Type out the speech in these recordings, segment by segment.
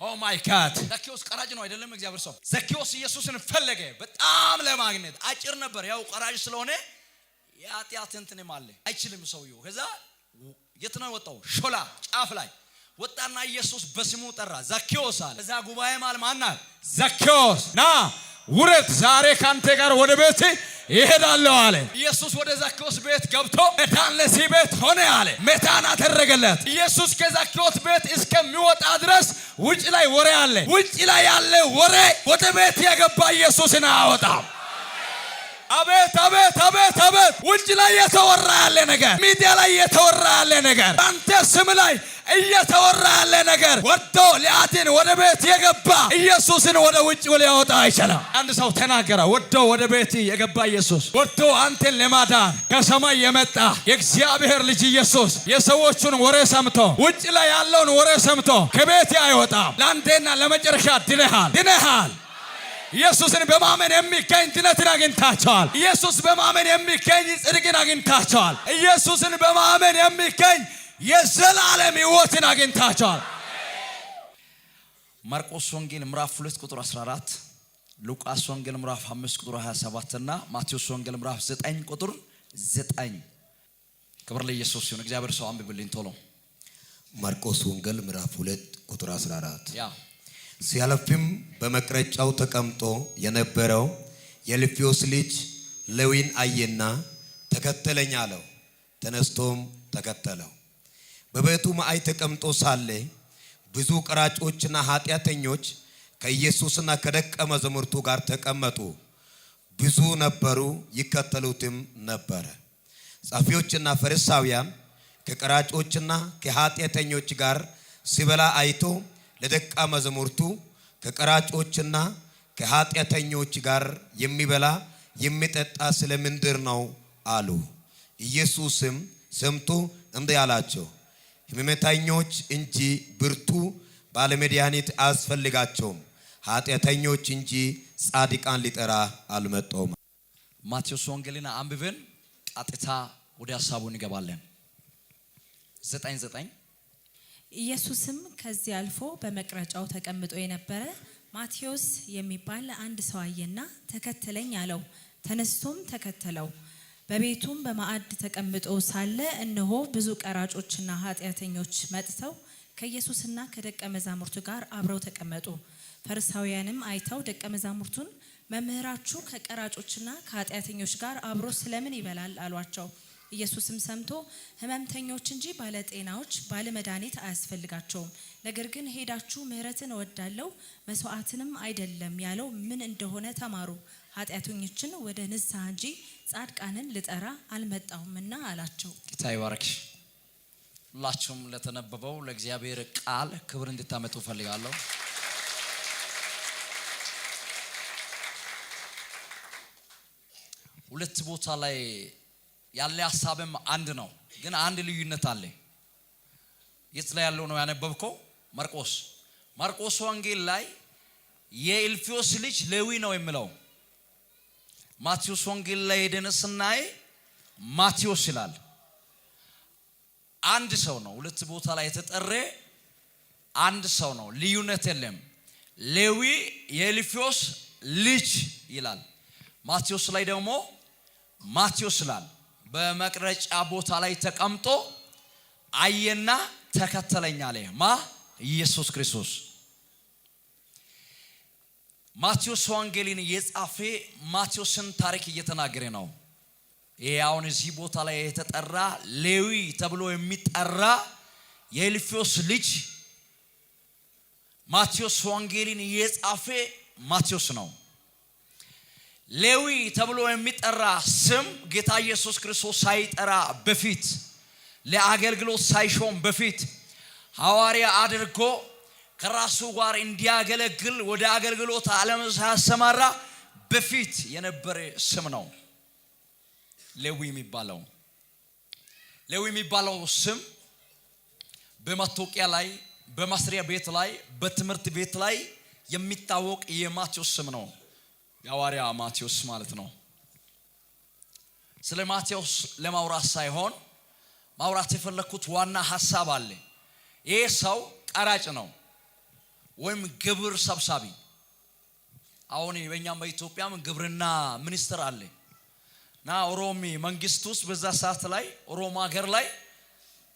ኦ ማይ ጋድ ዘኬዎስ ቀራጭ ነው አይደለም እግዚአብሔር ሰው ዘኬዎስ ኢየሱስን ፈለገ በጣም ለማግኘት አጭር ነበር ያው ቀራጭ ስለሆነ ያጥያት እንትን ማለ አይችልም ሰውየው ከዛ የት ነው ወጣው ሾላ ጫፍ ላይ ወጣና ኢየሱስ በስሙ ጠራ ዘኬዎስ አለ እዛ ጉባኤ ማን ዘኬዎስ ና ውረድ ዛሬ ካንተ ጋር ወደ ቤቴ ይሄዳለሁ አለ ኢየሱስ ወደ ዘኬዎስ ቤት ገብቶ መታን ለዚህ ቤት ሆነ አለ መታን አደረገለት ኢየሱስ ከዘኬዎስ ቤት እስከሚወጣ ድረስ ውጭ ላይ ወሬ አለ ውጭ ላይ ያለ ወሬ ወደ ቤት የገባ ኢየሱስን አወጣው አቤት አቤት አቤት አቤት ውጭ ላይ የተወራ ያለ ነገር ሚዲያ ላይ የተወራ ያለ ነገር አንተ ስም ላይ እየተወራ ያለ ነገር ወዶ ሊያድን ወደ ቤት የገባ ኢየሱስን ወደ ውጭ ሊያወጣ አይችልም አንድ ሰው ተናገረ ወዶ ወደ ቤት የገባ ኢየሱስ ወዶ አንተን ለማዳን ከሰማይ የመጣ የእግዚአብሔር ልጅ ኢየሱስ የሰዎቹን ወሬ ሰምቶ ውጭ ላይ ያለውን ወሬ ሰምቶ ከቤት አይወጣም ለአንዴና ለመጨረሻ ድነሃል ኢየሱስን በማመን የሚገኝ ድነትን አግኝታቸዋል ኢየሱስ በማመን የሚገኝ ጽድቅን አግኝታቸዋል ኢየሱስን በማመን የሚገኝ የዘላለም ሕይወትን አግኝታቸዋል ማርቆስ ወንጌል ምዕራፍ 2 ቁጥር 14 ሉቃስ ወንጌል ምዕራፍ 5 ቁጥር 27 እና ማቴዎስ ወንጌል ምዕራፍ 9 ቁጥር 9 ክብር ለኢየሱስ ይሁን እግዚአብሔር ሰው አንብብልኝ ቶሎ ማርቆስ ወንጌል ምዕራፍ 2 ቁጥር 14 ያ ሲያልፍም በመቅረጫው ተቀምጦ የነበረው የልፊዮስ ልጅ ሌዊን አየና ተከተለኝ አለው ተነስቶም ተከተለው በቤቱ ማዕድ ተቀምጦ ሳለ ብዙ ቀራጮችና ኃጢአተኞች ከኢየሱስና ከደቀ መዛሙርቱ ጋር ተቀመጡ ብዙ ነበሩ ይከተሉትም ነበር ጻፊዎችና ፈሪሳውያን ከቀራጮችና ከኃጢአተኞች ጋር ሲበላ አይቶ ለደቀ መዛሙርቱ ከቀራጮችና ከኃጢአተኞች ጋር የሚበላ የሚጠጣ ስለምንድር ነው አሉ ኢየሱስም ሰምቶ እንዲህ አላቸው ሕመምተኞች እንጂ ብርቱ ባለመድኃኒት አያስፈልጋቸውም ኃጢአተኞች እንጂ ጻድቃን ሊጠራ አልመጣም ማቴዎስ ወንጌልን አንብበን ቀጥታ ወደ ሐሳቡ እንገባለን 9 ኢየሱስም ከዚህ አልፎ በመቅረጫው ተቀምጦ የነበረ ማቴዎስ የሚባል አንድ ሰው አየና ተከተለኝ አለው ተነስቶም ተከተለው በቤቱም በማዕድ ተቀምጦ ሳለ እነሆ ብዙ ቀራጮችና ኃጢአተኞች መጥተው ከኢየሱስና ከደቀ መዛሙርቱ ጋር አብረው ተቀመጡ ፈሪሳውያንም አይተው ደቀ መዛሙርቱን መምህራችሁ ከቀራጮችና ከኃጢአተኞች ጋር አብሮ ስለምን ይበላል አሏቸው ኢየሱስም ሰምቶ ሕመምተኞች እንጂ ባለጤናዎች ባለመድኃኒት አያስፈልጋቸውም ነገር ግን ሄዳችሁ ምህረትን እወዳለሁ መስዋዕትንም አይደለም ያለው ምን እንደሆነ ተማሩ ኃጢአተኞችን ወደ ንስሐ እንጂ ጻድቃንን ልጠራ አልመጣሁምና አላቸው ጌታ ይባርክሽ ሁላችሁም ለተነበበው ለእግዚአብሔር ቃል ክብር እንድታመጡ ፈልጋለሁ ሁለት ቦታ ላይ ያለ ሐሳብም አንድ ነው ግን አንድ ልዩነት አለ የት ላይ ያለው ነው ያነበብከው ማርቆስ ወንጌል ላይ የልፊዮስ ልጅ ሌዊ ነው የሚለው ማቴዎስ ወንጌል ላይ ሄደን ስናይ ማቴዎስ ይላል አንድ ሰው ነው ሁለት ቦታ ላይ የተጠረ አንድ ሰው ነው ልዩነት የለም ሌዊ የልፊዮስ ልጅ ይላል ማቴዎስ ላይ ደግሞ ማቴዎስ ይላል በመቅረጫ ቦታ ላይ ተቀምጦ አየና ተከተለኝ አለ ኢየሱስ ክርስቶስ ማቴዎስ ወንጌልን የጻፈ ማቴዎስን ታሪክ እየተናገረ ነው ይሄ አሁን እዚህ ቦታ ላይ የተጠራ ሌዊ ተብሎ የሚጠራ የልፊዮስ ልጅ ማቴዎስ ወንጌልን የጻፈ ማቴዎስ ነው ሌዊ ተብሎ የሚጠራ ስም ጌታ ኢየሱስ ክርስቶስ ሳይጠራ በፊት ለአገልግሎት ሳይሾም በፊት ሐዋርያ አድርጎ ከራሱ ጋር እንዲያገለግል ወደ አገልግሎት ዓለም ሳያሰማራ በፊት የነበረ ስም ነው ሌዊ የሚባለው ስም በመታወቂያ ላይ በመስሪያ ቤት ላይ በትምህርት ቤት ላይ የሚታወቅ የማቴዎስ ስም ነው የሐዋርያ ማቴዎስ ማለት ነው ስለ ማቴዎስ ለማውራት ሳይሆን ማውራት የፈለኩት ዋና ሐሳብ አለ ይሄ ሰው ቀራጭ ነው ወይም ግብር ሰብሳቢ። አሁን በእኛም በኢትዮጵያም ግብርና ሚኒስትር አለ እና ኦሮሚ መንግስት ውስጥ በዛ ሰዓት ላይ ኦሮሞ ሀገር ላይ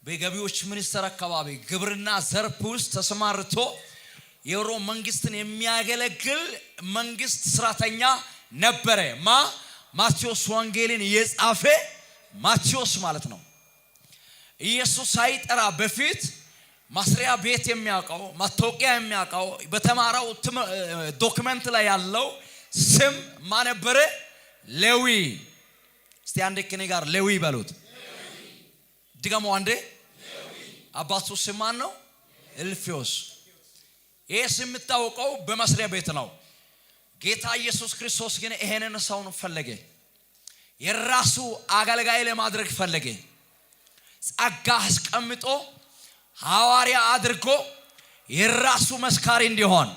በገቢዎች ሚኒስትር አካባቢ ግብርና ዘርፍ ውስጥ ተሰማርቶ የኦሮሞ መንግስትን የሚያገለግል መንግስት ስራተኛ ነበረ። ማቴዎስ ወንጌልን የጻፈ ማቴዎስ ማለት ነው። ኢየሱስ ሳይጠራ በፊት ማስሪያ ቤት የሚያውቀው መታወቂያ የሚያውቀው በተማራው ዶክመንት ላይ ያለው ስም ማን ነበረ? ሌዊ። እስቲ አንዴ ከኔ ጋር ሌዊ በሉት። ድገሙ አንዴ። አባቱ ስም ማን ነው? እልፍዮስ። ይሄ ስም የምታወቀው በመስሪያ ቤት ነው። ጌታ ኢየሱስ ክርስቶስ ግን ይሄንን ሰውን ፈለገ። የራሱ አገልጋይ ለማድረግ ፈለገ። ጸጋ አስቀምጦ ሐዋርያ አድርጎ የራሱ መስካሪ እንዲሆን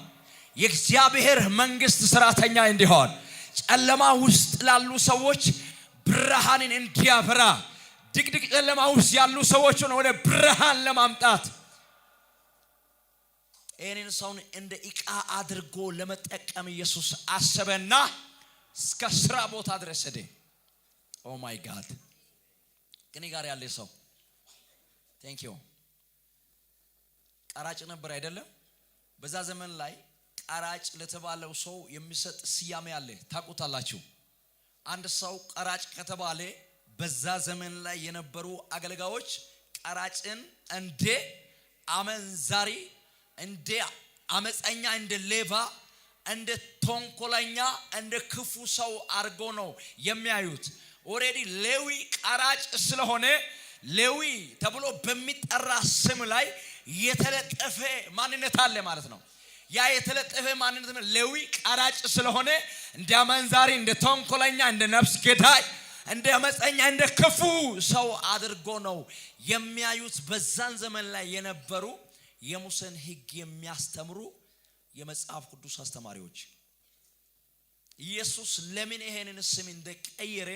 የእግዚአብሔር መንግስት ሰራተኛ እንዲሆን ጨለማ ውስጥ ላሉ ሰዎች ብርሃንን እንዲያበራ ድቅድቅ ጨለማ ውስጥ ያሉ ሰዎችን ወደ ብርሃን ለማምጣት እኔን ሰውን እንደ ዕቃ አድርጎ ለመጠቀም ኢየሱስ አሰበና እስከ ስራ ቦታ ድረስ ሄደ። ኦ ማይ ጋድ። ከኔ ጋር ያለ ሰው ቴንክ ዩ። ቀራጭ ነበር አይደለም? በዛ ዘመን ላይ ቀራጭ ለተባለው ሰው የሚሰጥ ስያሜ አለ። ታውቁታላችሁ። አንድ ሰው ቀራጭ ከተባለ በዛ ዘመን ላይ የነበሩ አገልጋዮች ቀራጭን እንደ አመንዛሪ፣ እንደ አመፀኛ፣ እንደ ሌባ፣ እንደ ተንኮለኛ፣ እንደ ክፉ ሰው አድርጎ ነው የሚያዩት። ኦሬዲ ሌዊ ቀራጭ ስለሆነ ሌዊ ተብሎ በሚጠራ ስም ላይ የተለጠፈ ማንነት አለ ማለት ነው። ያ የተለጠፈ ማንነት ነው። ሌዊ ቀራጭ ስለሆነ እንደ አመንዛሪ፣ እንደ ተንኮለኛ፣ እንደ ነፍስ ገዳይ፣ እንደ አመፀኛ፣ እንደ ክፉ ሰው አድርጎ ነው የሚያዩት። በዛን ዘመን ላይ የነበሩ የሙሴን ሕግ የሚያስተምሩ የመጽሐፍ ቅዱስ አስተማሪዎች። ኢየሱስ ለምን ይሄንን ስም እንደቀየረ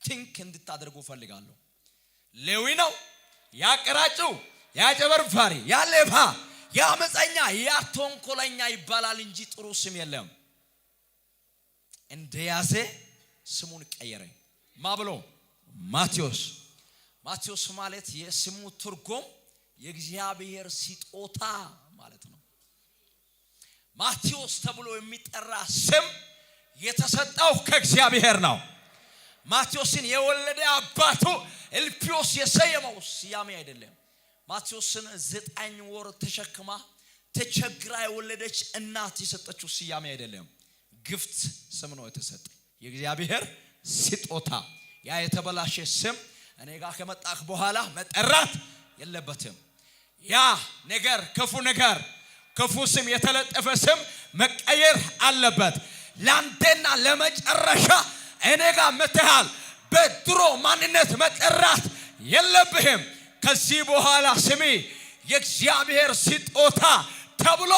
ቲንክ እንድታደርጉ ፈልጋለሁ። ሌዊ ነው ያቀራጩ፣ ያጨበርባሪ፣ ያሌባ፣ ያመፀኛ፣ ያተንኮለኛ ይባላል እንጂ ጥሩ ስም የለም። እንደያዘ ስሙን ቀየረ። ማብሎ ማቴዎስ። ማቴዎስ ማለት የስሙ ትርጉም የእግዚአብሔር ስጦታ ማለት ነው። ማቴዎስ ተብሎ የሚጠራ ስም የተሰጠው ከእግዚአብሔር ነው። ማቴዎስን የወለደ አባቱ እልፍዮስ የሰየመው ስያሜ አይደለም። ማቴዎስን 9 ወር ተሸክማ ተቸግራ የወለደች እናት የሰጠችው ስያሜ አይደለም። ግፍት ስም ነው የተሰጠ፣ የእግዚአብሔር ስጦታ። ያ የተበላሸ ስም እኔ ጋር ከመጣህ በኋላ መጠራት የለበትም። ያ ነገር ክፉ ስም የተለጠፈ ስም መቀየር አለበት። ላንተና ለመጨረሻ እኔ ጋር መተሃል በድሮ ማንነት መጠራት የለብህም። ከዚህ በኋላ ስሜ የእግዚአብሔር ስጦታ ተብሎ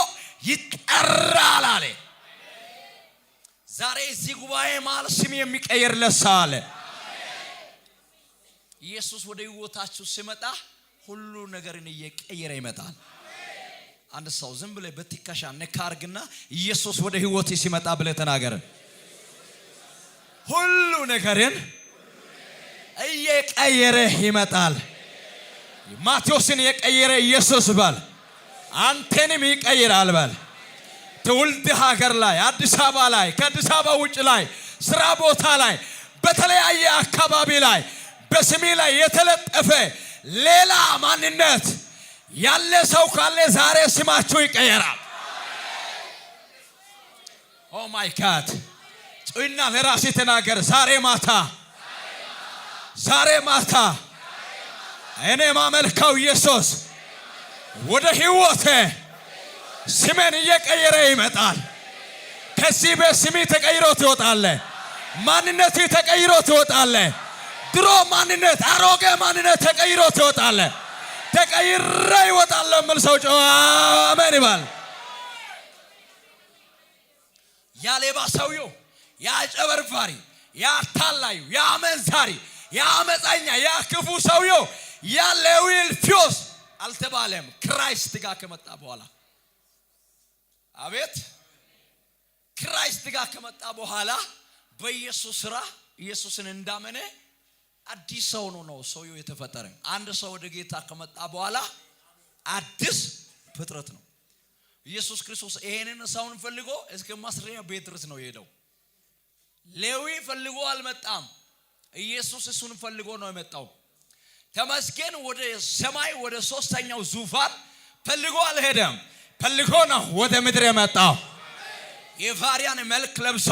ይጠራል አለ። ዛሬ እዚህ ጉባኤ መሃል ስም የሚቀየር ለሳለ ኢየሱስ ወደ ህይወታችሁ ሲመጣ ሁሉ ነገርን እየቀየረ ይመጣል። አንድ ሰው ዝም ብለ በትከሻ ነካርግና ኢየሱስ ወደ ህይወቴ ሲመጣ ብለ ተናገረ። ሁሉ ነገርን እየቀየረ ይመጣል። ማቴዎስን የቀየረ ኢየሱስ ባል አንተንም ይቀይራል ባል። ትውልድ ሀገር ላይ አዲስ አበባ ላይ ከአዲስ አበባ ውጭ ላይ ስራ ቦታ ላይ በተለያየ አካባቢ ላይ በስሜ ላይ የተለጠፈ ሌላ ማንነት ያለ ሰው ካለ ዛሬ ስማችሁ ይቀየራል። ኦ ማይ ጋድ። ጩይና ለራሴ ተናገር። ዛሬ ማታ እኔ ማመልከው ኢየሱስ ወደ ህይወቴ ስሜን እየቀየረ ይመጣል። ከዚህ በስሜ ተቀይሮ ትወጣለህ። ማንነቴ ተቀይሮ ትወጣለህ። ድሮ ማንነት አሮጌ ማንነት ተቀይሮ ትወጣለህ። ተቀይረ ይወጣል። መልሰው አሜን ይባል። ያ ሌባ ሰውየው፣ ያ ጨበርባሪ፣ ያ ታላዩ፣ ያ አመንዛሪ፣ ያ አመፀኛ፣ ያ ክፉ ሰውየው ያ ሌዊ እልፍዮስ አልተባለም። ክራይስት ጋር ከመጣ በኋላ አቤት ክራይስት ጋር ከመጣ በኋላ በኢየሱስ ስራ ኢየሱስን እንዳመነ አዲስ ሰው ነው ሰውየው የተፈጠረ። አንድ ሰው ወደ ጌታ ከመጣ በኋላ አዲስ ፍጥረት ነው። ኢየሱስ ክርስቶስ ይሄንን ሰውን ፈልጎ እስከ መስሪያ ቤት ድረስ ነው የሄደው። ሌዊ ፈልጎ አልመጣም። ኢየሱስ እሱን ፈልጎ ነው የመጣው። ተመስገን ወደ ሰማይ ወደ ሶስተኛው ዙፋን ፈልጎ አልሄደም። ፈልጎ ነው ወደ ምድር የመጣው። የባሪያን መልክ ለብሶ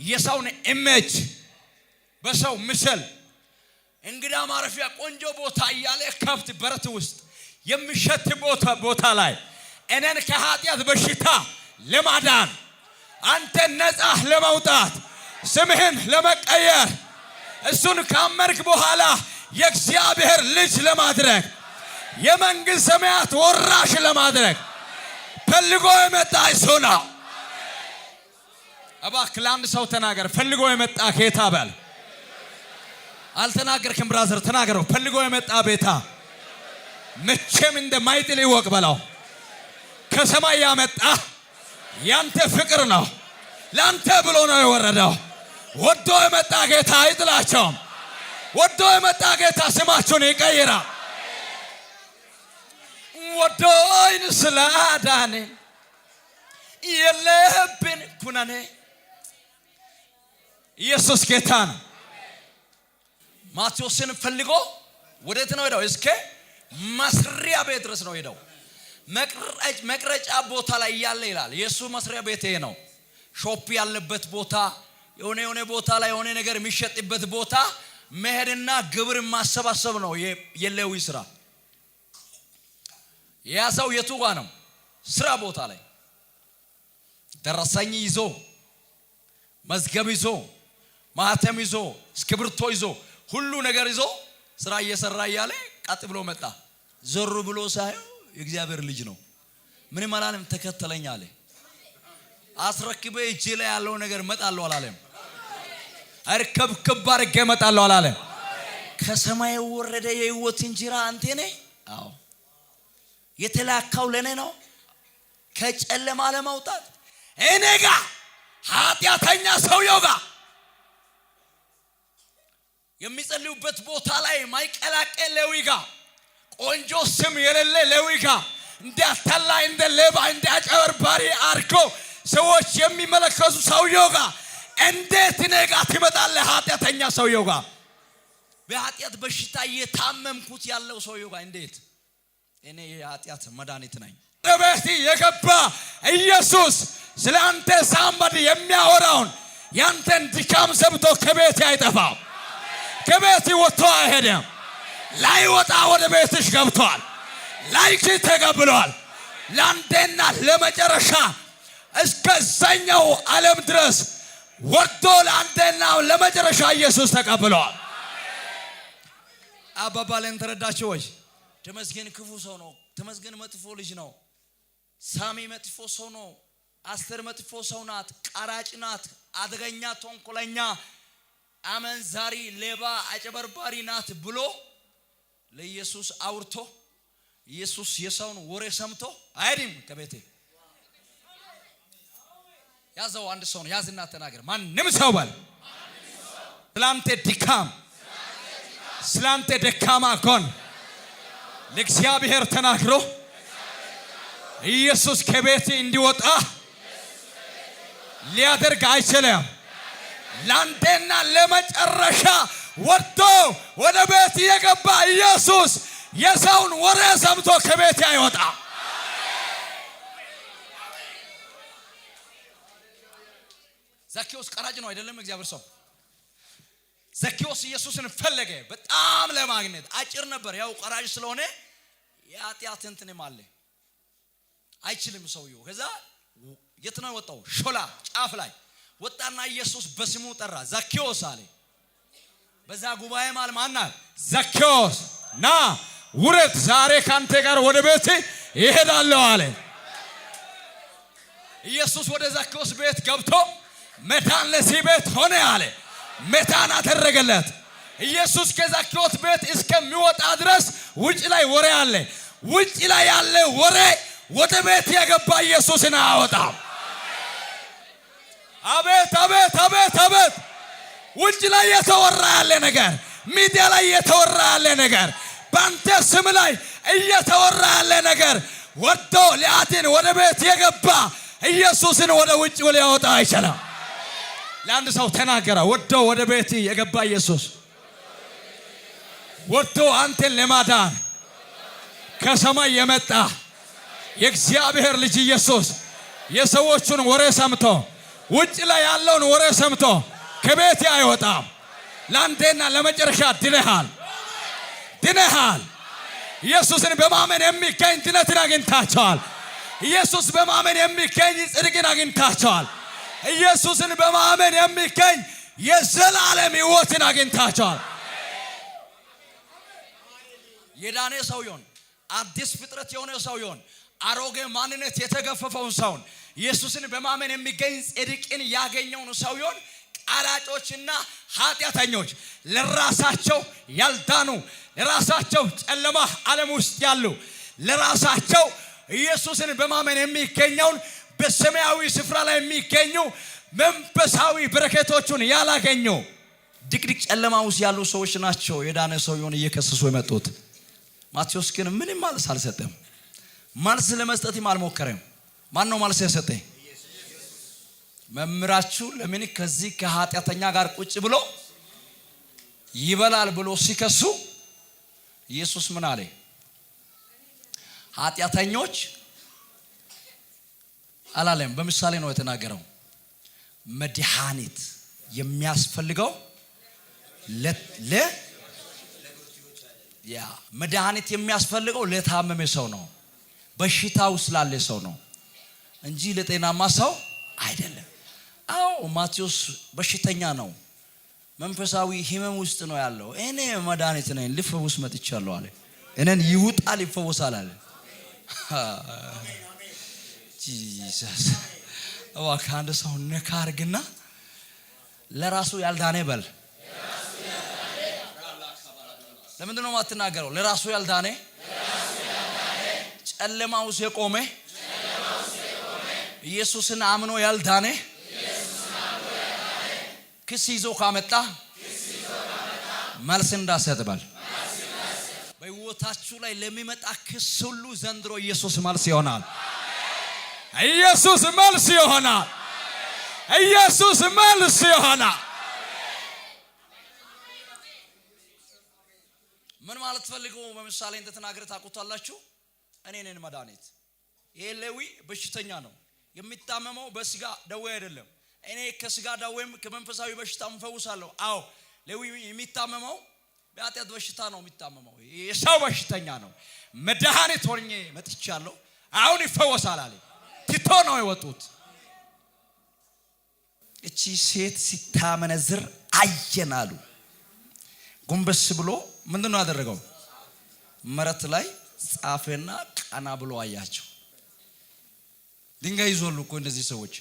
የሰውን ኢሜጅ በሰው ምስል እንግዳ ማረፊያ ቆንጆ ቦታ እያለ ከብት በረት ውስጥ የሚሸት ቦታ ላይ እኔን ከኃጢአት በሽታ ለማዳን አንተ ነፃ ለማውጣት ስምህን ለመቀየር እሱን ካመንክ በኋላ የእግዚአብሔር ልጅ ለማድረግ የመንግስት ሰማያት ወራሽ ለማድረግ ፈልጎ የመጣ እሱ ነው። እባክህ ለአንድ ሰው ተናገር፣ ፈልጎ የመጣ ጌታ በል። አልተናገርክም ብራዘር፣ ተናገረው። ፈልጎ የመጣ ጌታ መቼም እንደማይጥል ይወቅ በለው። ከሰማይ ያመጣ ያንተ ፍቅር ነው። ላንተ ብሎ ነው የወረደው። ወዶ የመጣ ጌታ አይጥላቸውም። ወዶ የመጣ ጌታ ስማቸውን ይቀይራል። ወዶኝ ስላዳነ የለብን ኩነኔ ኢየሱስ ጌታ ነው። ማቴዎስን ፈልጎ ወዴት ነው ሄደው? እስከ መስሪያ ቤት ድረስ ነው ሄደው። መቅረጫ ቦታ ላይ ያለ ይላል። የሱ መስሪያ ቤት ይሄ ነው። ሾፕ ያለበት ቦታ፣ የሆነ ቦታ ላይ የሆነ ነገር የሚሸጥበት ቦታ መሄድና ግብር ማሰባሰብ ነው የሌዊ ስራ። ያሰው የቱ ጋር ነው? ስራ ቦታ ላይ ደረሰኝ ይዞ መዝገብ ይዞ ማህተም ይዞ እስክሪብቶ ይዞ ሁሉ ነገር ይዞ ስራ እየሰራ እያለ ቀጥ ብሎ መጣ። ዞር ብሎ ሳይው የእግዚአብሔር ልጅ ነው። ምን ማለንም ተከተለኝ አለ። አስረክበ እጄ ላይ ያለው ነገር መጣለው አላለም። አርከብ ከባር ገመጣለው አላለም። ከሰማይ ወረደ የህይወት እንጀራ አንተ ነህ። አዎ የተላካው ለኔ ነው። ከጨለማ ለማውጣት እኔ ጋር ኃጢአተኛ ሰውየው ጋር የሚጸልዩበት ቦታ ላይ ማይቀላቀል ሌዊ ጋር ቆንጆ ስም የሌለ ሌዊ ጋር እንዲያታላይ እንደ ሌባ እንዲያጨበርባሪ አርኮ ሰዎች የሚመለከቱ ሰውየው ጋር እንዴት እኔ ጋር ትመጣለህ? ኃጢአተኛ ሰውየው ጋር በኃጢአት በሽታ እየታመምኩት ያለው ሰውየው ጋር እንዴት? እኔ የኃጢአት መድኃኒት ነኝ። በቤት የገባ ኢየሱስ ስለአንተ ሳምባዲ የሚያወራውን ያንተን ድካም ሰምቶ ከቤት አይጠፋም። ከቤት ወጥቶ አይሄድም። ላይ ወጣ ወደ ቤትሽ ገብቷል። ላይክ ተቀብሏል። ለአንዴና ለመጨረሻ እስከዛኛው ዓለም ድረስ ወርዶ ለአንዴና ለመጨረሻ ኢየሱስ ተቀብሏል። አባባልን ተረዳችሁ ወይ? ተመስገን ክፉ ሰው ነው። ተመስገን መጥፎ ልጅ ነው። ሳሚ መጥፎ ሰው ነው። አስተር መጥፎ ሰው ናት። ቀራጭ ናት። አደገኛ ተንኮለኛ አመንዛሪ ሌባ አጨበርባሪ ናት ብሎ ለኢየሱስ አውርቶ ኢየሱስ የሰውን ወሬ ሰምቶ አይድም ከቤቴ ያዘው። አንድ ሰው ነው ያዝና ተናገር። ማንም ሰው ባል ስላንተ ድካም ስላንተ ደካማ ጎን ለእግዚአብሔር ተናግሮ ኢየሱስ ከቤቴ እንዲወጣ ሊያደርግ አይችልም። ላንዴና ለመጨረሻ ወጥቶ ወደ ቤት የገባ ኢየሱስ የሰውን ወሬ ሰምቶ ከቤት አይወጣ። ዘኬዎስ ቀራጭ ነው አይደለም? እግዚአብሔር ሰው ዘኬዎስ ኢየሱስን ፈለገ በጣም ለማግኘት። አጭር ነበር፣ ያው ቀራጭ ስለሆነ የኃጢአት እንትንም አለ አይችልም ሰውየው። ከዛ የት ነው ወጣው? ሾላ ጫፍ ላይ ወጣና ኢየሱስ በስሙ ጠራ። ዘኬዎስ አለ። በዛ ጉባኤ ማን ዘኬዎስ ና ውረድ፣ ዛሬ ካንተ ጋር ወደ ቤት ይሄዳለሁ አለ። ኢየሱስ ወደ ዘኬዎስ ቤት ገብቶ መዳን ለዚህ ቤት ሆነ አለ። መዳን አደረገለት። ኢየሱስ ከዘኬዎስ ቤት እስከሚወጣ ድረስ ውጭ ላይ ወሬ አለ። ውጭ ላይ ያለ ወሬ ወደ ቤት የገባ ኢየሱስን አያወጣም። አቤት አቤት አቤት አቤት! ውጭ ላይ የተወራ ያለ ነገር፣ ሚዲያ ላይ የተወራ ያለ ነገር፣ በአንተ ስም ላይ እየተወራ ያለ ነገር ወዶ ሊያድን ወደ ቤት የገባ ኢየሱስን ወደ ውጭ ሊያወጣ አይችልም። ለአንድ ሰው ተናገረ። ወዶ ወደ ቤት የገባ ኢየሱስ ወዶ አንተን ለማዳን ከሰማይ የመጣ የእግዚአብሔር ልጅ ኢየሱስ የሰዎቹን ወሬ ሰምቶ ውጭ ላይ ያለውን ወሬ ሰምቶ ከቤት አይወጣም። ለአንዴና ለመጨረሻ ድነሃል፣ ድነሃል። ኢየሱስን በማመን የሚገኝ ድነትን አግኝታቸዋል። ኢየሱስ በማመን የሚገኝ ጽድቅን አግኝታቸዋል። ኢየሱስን በማመን የሚገኝ የዘላለም ሕይወትን አግኝታቸዋል። የዳነ ሰው ይሁን፣ አዲስ ፍጥረት የሆነ ሰው ይሁን፣ አሮጌ ማንነት የተገፈፈውን ሰውን ኢየሱስን በማመን የሚገኝ ጽድቅን ያገኘውን ሰው ይሁን፣ ቀራጮችና ኃጢአተኞች ለራሳቸው ያልዳኑ ለራሳቸው ጨለማ ዓለም ውስጥ ያሉ ለራሳቸው ኢየሱስን በማመን የሚገኘውን በሰማያዊ ስፍራ ላይ የሚገኙ መንፈሳዊ በረከቶቹን ያላገኙ ድቅድቅ ጨለማ ውስጥ ያሉ ሰዎች ናቸው የዳነ ሰው ይሁን እየከሰሱ የመጡት። ማቴዎስ ግን ምንም መልስ አልሰጠም። መልስ ለመስጠትም አልሞከረም። ማን ነው መልስ የሰጠኝ? መምህራችሁ ለምን ከዚህ ከኃጢአተኛ ጋር ቁጭ ብሎ ይበላል ብሎ ሲከሱ ኢየሱስ ምን አለ? ኃጢአተኞች አላለም። በምሳሌ ነው የተናገረው። መድኃኒት የሚያስፈልገው መድኃኒት የሚያስፈልገው ለታመመ ሰው ነው፣ በሽታው ስላለ ሰው ነው እንጂ ለጤናማ ሰው አይደለም። አዎ ማቴዎስ በሽተኛ ነው፣ መንፈሳዊ ህመም ውስጥ ነው ያለው። እኔ መድኃኒት ነኝ፣ ልፈውስ መጥቻለሁ አለ። እኔን ይውጣል ይፈወሳል አለ። ጂሰስ እባክህ አንድ ሰው ነካ አድርግና ለራሱ ያልዳነ በል። ለምንድን ነው የማትናገረው? ለራሱ ያልዳነ ጨለማ ውስጥ የቆመ ኢየሱስን አምኖ ያልዳነ ክስ ይዞ ካመጣ መልስ እንዳሰጥ በል። በሕይወታችሁ ላይ ለሚመጣ ክስ ሁሉ ዘንድሮ ኢየሱስ መልስ ይሆናል። ኢየሱስ መልስ ይሆናል። ኢየሱስ መልስ ይሆናል። ምን ማለት ፈልገው በምሳሌ እንደተናገረ ታውቁታላችሁ። እኔ ነኝ መድኃኒት። ይሄ ሌዊ በሽተኛ ነው፣ የሚታመመው በስጋ ደዌ አይደለም። እኔ ከስጋ ደዌም ከመንፈሳዊ በሽታም ፈውሳለሁ። አዎ ሌዊ የሚታመመው በኃጢአት በሽታ ነው የሚታመመው፣ የሰው በሽተኛ ነው። መድኃኒት ሆኜ መጥቻለሁ፣ አሁን ይፈወሳል አለ። ትቶ ነው የወጡት። እቺ ሴት ሲታመነዝር አየናሉ። ጎንበስ ብሎ ምንድነው ያደረገው? መሬት ላይ ጻፈና ቀና ብሎ አያቸው። ድንጋይ ይዟሉ እኮ እንደዚህ ሰዎች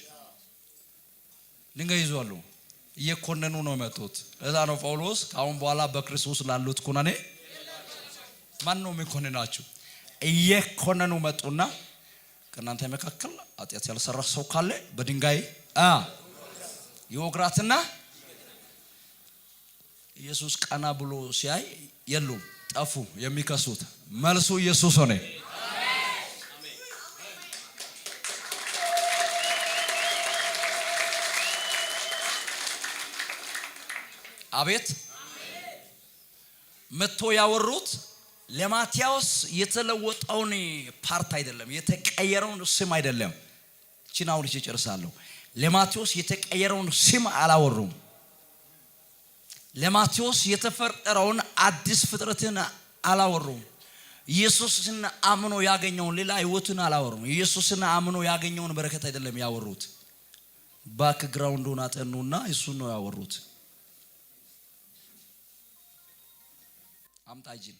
ድንጋይ ይዟሉ፣ እየኮነኑ ነው የመጡት። እዛ ነው ጳውሎስ ካሁን በኋላ በክርስቶስ ላሉት ኩነኔ ማን ነው የሚኮንናችሁ? እየኮነኑ መጡና ከእናንተ መካከል ኃጢአት ያልሰራ ሰው ካለ በድንጋይ ይወግራትና ኢየሱስ ቀና ብሎ ሲያይ የሉም፣ ጠፉ የሚከሱት። መልሱ ኢየሱስ ሆነ። አቤት መጥቶ ያወሩት ለማቴዎስ የተለወጠውን ፓርት አይደለም፣ የተቀየረውን ስም አይደለም። ቺናው ልጅ ይጨርሳለሁ። ለማቴዎስ የተቀየረውን ስም አላወሩም። ለማቴዎስ የተፈጠረውን አዲስ ፍጥረትን አላወሩም። ኢየሱስን አምኖ ያገኘውን ሌላ ህይወትን አላወሩም። ኢየሱስን አምኖ ያገኘውን በረከት አይደለም ያወሩት። ባክግራውንዱን አጠኑና እሱን ነው ያወሩት። አምጣጂን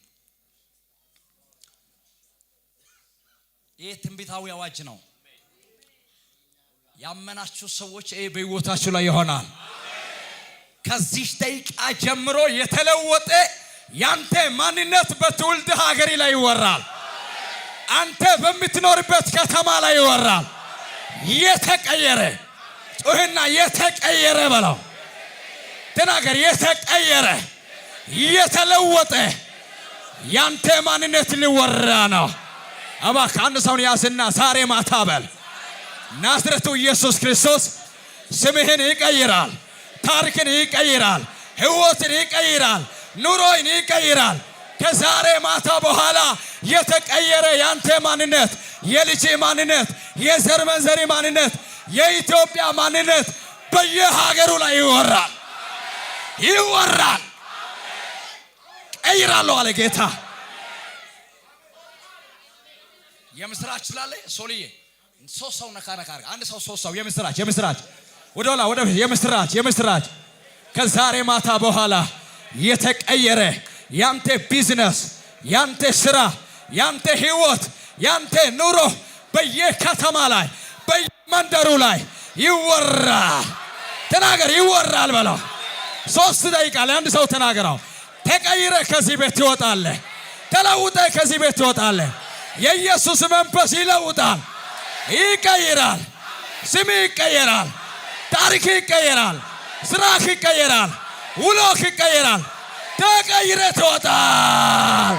ይህ ትንቢታዊ አዋጅ ነው። ያመናችሁ ሰዎች ይህ በህይወታችሁ ላይ ይሆናል። ከዚህ ደቂቃ ጀምሮ የተለወጠ ያንተ ማንነት በትውልድ ሀገር ላይ ይወራል። አንተ በምትኖርበት ከተማ ላይ ይወራል። የተቀየረ ጮህና የተቀየረ በለው ተናገር። የተቀየረ የተለወጠ ያንተ ማንነት ሊወራ ነው። እባክህ አንድ ሰውን ያዝና ዛሬ ማታ በል ናዝሬቱ ኢየሱስ ክርስቶስ ስምህን ይቀይራል፣ ታሪክን ይቀይራል፣ ህይወትን ይቀይራል፣ ኑሮን ይቀይራል። ከዛሬ ማታ በኋላ የተቀየረ ያንተ ማንነት፣ የልጅ ማንነት፣ የዘር መንዘሪ ማንነት፣ የኢትዮጵያ ማንነት በየሀገሩ ላይ ይወራል ይወራል። ቀይራለሁ አለ ጌታ። የምስራች ስላለ ሶልዬ ሶስት ሰው ነካ አንድ ሰው ሶስት ሰው የምስራች ወደኋላ ወደ የምስራች ከዛሬ ማታ በኋላ የተቀየረ ያንተ ቢዝነስ፣ ያንተ ስራ፣ ያንተ ህይወት፣ ያንተ ኑሮ በየከተማ ላይ በየመንደሩ ላይ ይወራል። ተናገር ይወራል በለው። 3 ደቂቃ ለአንድ ሰው ተናገረው። ተቀይረ ከዚህ ቤት ትወጣለህ። ተለውጠ ከዚህ ቤት ትወጣለህ። የኢየሱስ መንፈስ ይለውጣል፣ ይቀይራል። ስም ይቀየራል፣ ታሪክ ይቀየራል፣ ስራክ ይቀየራል፣ ውሎክ ይቀየራል። ተቀይረ ትወጣል።